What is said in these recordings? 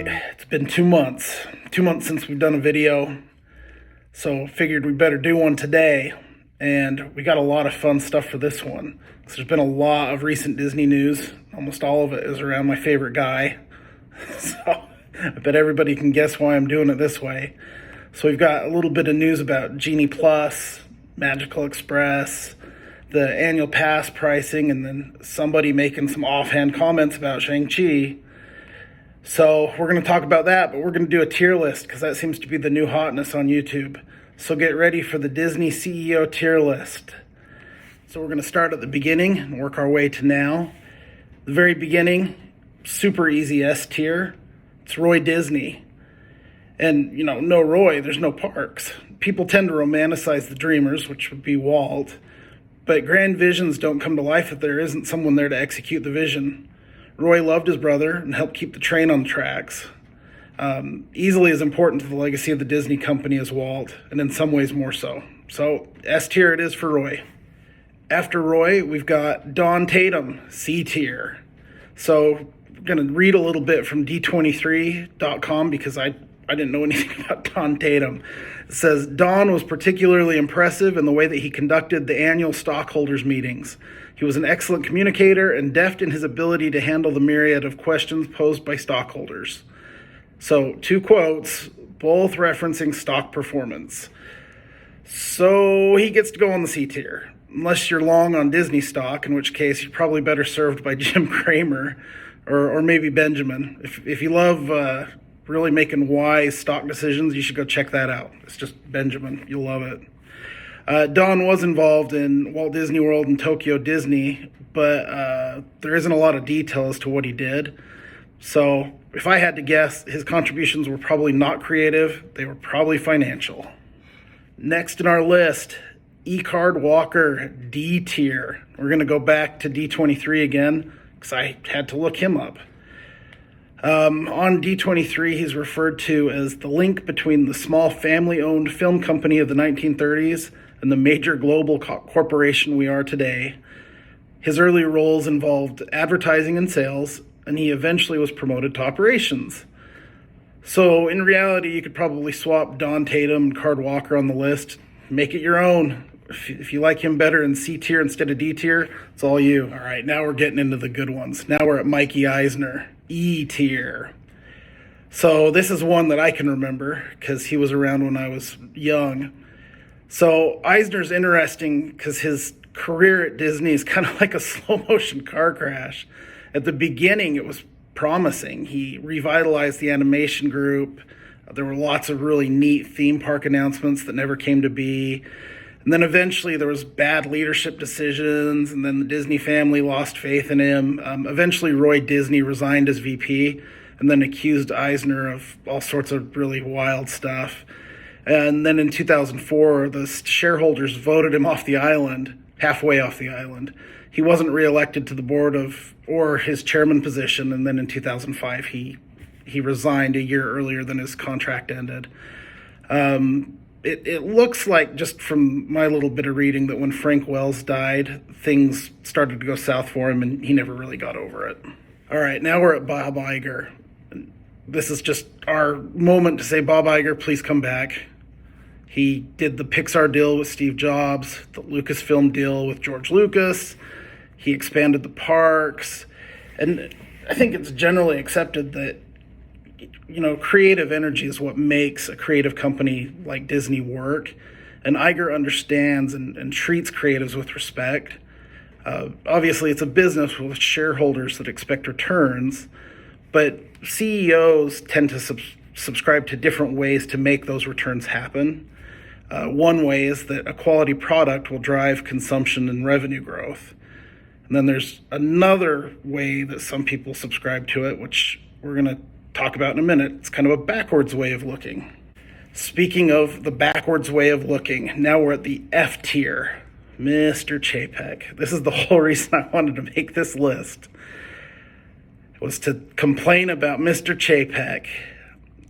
right, it's been 2 months. 2 months since we've done a video, so figured we better do one today. And we got a lot of fun stuff for this one. So there's been a lot of recent Disney news. Almost all of it is around my favorite guy. So I bet everybody can guess why I'm doing it this way. So we've got a little bit of news about Genie Plus, Magical Express, the annual pass pricing, and then somebody making some offhand comments about Shang-Chi. So we're going to talk about that, but we're going to do a tier list because that seems to be the new hotness on YouTube. So get ready for the Disney CEO tier list. So we're going to start at the beginning and work our way to now. The very beginning, super easy S tier. It's Roy Disney. And, no Roy, there's no parks. People tend to romanticize the dreamers, which would be Walt. But grand visions don't come to life if there isn't someone there to execute the vision. Roy loved his brother and helped keep the train on the tracks. Easily as important to the legacy of the Disney company as Walt, and in some ways more so. So S tier it is for Roy. After Roy, we've got Don Tatum, C tier. So we're going to read a little bit from D23.com because I didn't know anything about Don Tatum. It says, Don was particularly impressive in the way that he conducted the annual stockholders meetings. He was an excellent communicator and deft in his ability to handle the myriad of questions posed by stockholders. So, 2 quotes, both referencing stock performance. So, he gets to go on the C tier. Unless you're long on Disney stock, in which case you're probably better served by Jim Cramer or maybe Benjamin. If you love really making wise stock decisions, you should go check that out. It's just Benjamin. You'll love it. Don was involved in Walt Disney World and Tokyo Disney, but there isn't a lot of detail as to what he did. So if I had to guess, his contributions were probably not creative. They were probably financial. Next in our list, E-Card Walker, D tier. We're going to go back to D23 again because I had to look him up. On D23, he's referred to as the link between the small family-owned film company of the 1930s and the major global corporation we are today. His early roles involved advertising and sales, and he eventually was promoted to operations. So in reality, you could probably swap Don Tatum and Card Walker on the list, make it your own. If you like him better in C tier instead of D tier, it's all you. All right, now we're getting into the good ones. Now we're at Mikey Eisner, E tier. So this is one that I can remember because he was around when I was young. So Eisner's interesting because his career at Disney is kind of like a slow motion car crash. At the beginning, it was promising. He revitalized the animation group. There were lots of really neat theme park announcements that never came to be. And then eventually there was bad leadership decisions, and then the Disney family lost faith in him. Eventually Roy Disney resigned as VP and then accused Eisner of all sorts of really wild stuff. And then in 2004, the shareholders voted him off the island, halfway off the island. He wasn't reelected to the board or his chairman position, and then in 2005 he resigned a year earlier than his contract ended. It looks like, just from my little bit of reading, that when Frank Wells died, things started to go south for him, and he never really got over it. All right, now we're at Bob Iger. This is just our moment to say, Bob Iger, please come back. He did the Pixar deal with Steve Jobs, the Lucasfilm deal with George Lucas. He expanded the parks. And I think it's generally accepted that, creative energy is what makes a creative company like Disney work. And Iger understands and treats creatives with respect. Obviously, it's a business with shareholders that expect returns, but CEOs tend to subscribe to different ways to make those returns happen. One way is that a quality product will drive consumption and revenue growth. And then there's another way that some people subscribe to it, which we're going to talk about in a minute. It's kind of a backwards way of looking. Speaking of the backwards way of looking, now we're at the F tier, Mr. Chapek. This is the whole reason I wanted to make this list, was to complain about Mr. Chapek.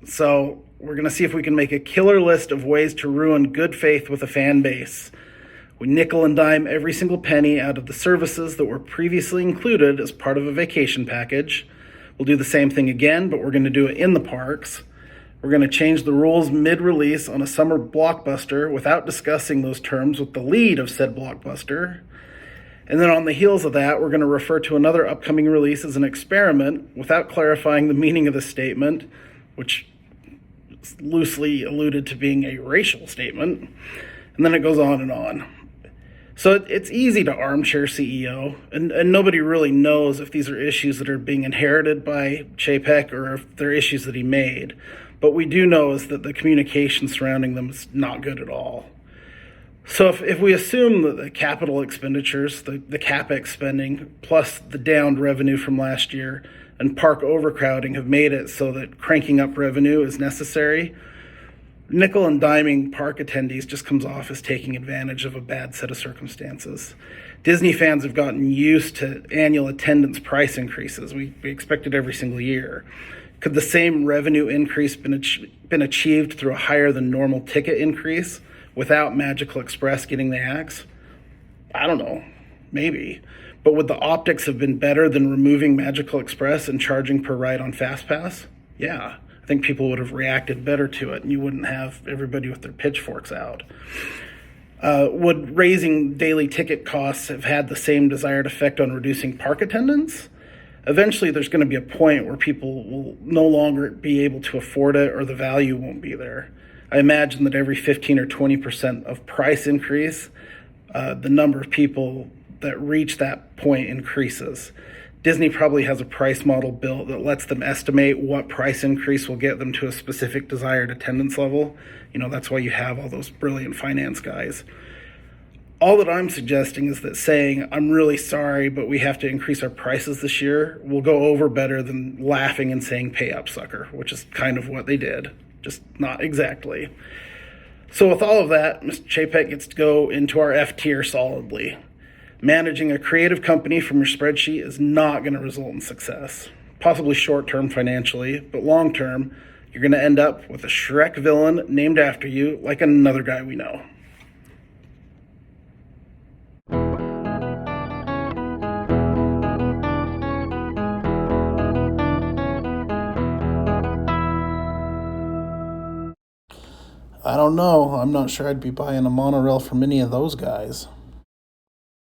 So we're going to see if we can make a killer list of ways to ruin good faith with a fan base. We nickel and dime every single penny out of the services that were previously included as part of a vacation package. We'll do the same thing again, but we're going to do it in the parks. We're going to change the rules mid-release on a summer blockbuster without discussing those terms with the lead of said blockbuster. And then on the heels of that, we're going to refer to another upcoming release as an experiment without clarifying the meaning of the statement, which is loosely alluded to being a racial statement. And then it goes on and on. So it's easy to armchair CEO, and nobody really knows if these are issues that are being inherited by Chapek or if they're issues that he made. But we do know is that the communication surrounding them is not good at all. So if we assume that the capital expenditures, the CapEx spending, plus the downed revenue from last year and park overcrowding have made it so that cranking up revenue is necessary, nickel and diming park attendees just comes off as taking advantage of a bad set of circumstances. Disney fans have gotten used to annual attendance price increases. We expect it every single year. Could the same revenue increase been achieved through a higher than normal ticket increase without Magical Express getting the axe? I don't know, maybe. But would the optics have been better than removing Magical Express and charging per ride on FastPass? Yeah. I think people would have reacted better to it, and you wouldn't have everybody with their pitchforks out. Would raising daily ticket costs have had the same desired effect on reducing park attendance? Eventually, there's going to be a point where people will no longer be able to afford it, or the value won't be there. I imagine that every 15 or 20% of price increase, the number of people that reach that point increases. Disney probably has a price model built that lets them estimate what price increase will get them to a specific desired attendance level. That's why you have all those brilliant finance guys. All that I'm suggesting is that saying, I'm really sorry, but we have to increase our prices this year, will go over better than laughing and saying, pay up, sucker, which is kind of what they did, just not exactly. So with all of that, Mr. Chapek gets to go into our F tier solidly. Managing a creative company from your spreadsheet is not going to result in success. Possibly short-term financially, but long-term, you're going to end up with a Shrek villain named after you, like another guy we know. I don't know. I'm not sure I'd be buying a monorail from any of those guys.